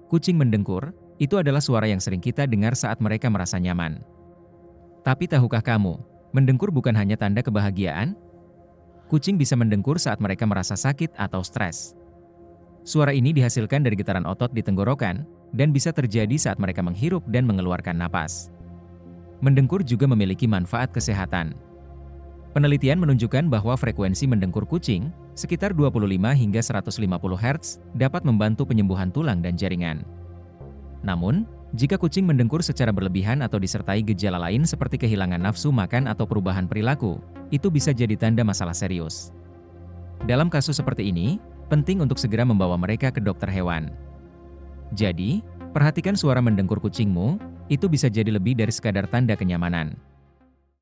Kucing mendengkur, itu adalah suara yang sering kita dengar saat mereka merasa nyaman. Tapi tahukah kamu, mendengkur bukan hanya tanda kebahagiaan? Kucing bisa mendengkur saat mereka merasa sakit atau stres. Suara ini dihasilkan dari getaran otot di tenggorokan, dan bisa terjadi saat mereka menghirup dan mengeluarkan napas. Mendengkur juga memiliki manfaat kesehatan. Penelitian menunjukkan bahwa frekuensi mendengkur kucing, sekitar 25 hingga 150 Hz, dapat membantu penyembuhan tulang dan jaringan. Namun, jika kucing mendengkur secara berlebihan atau disertai gejala lain seperti kehilangan nafsu makan atau perubahan perilaku, itu bisa jadi tanda masalah serius. Dalam kasus seperti ini, penting untuk segera membawa mereka ke dokter hewan. Jadi, perhatikan suara mendengkur kucingmu, itu bisa jadi lebih dari sekadar tanda kenyamanan.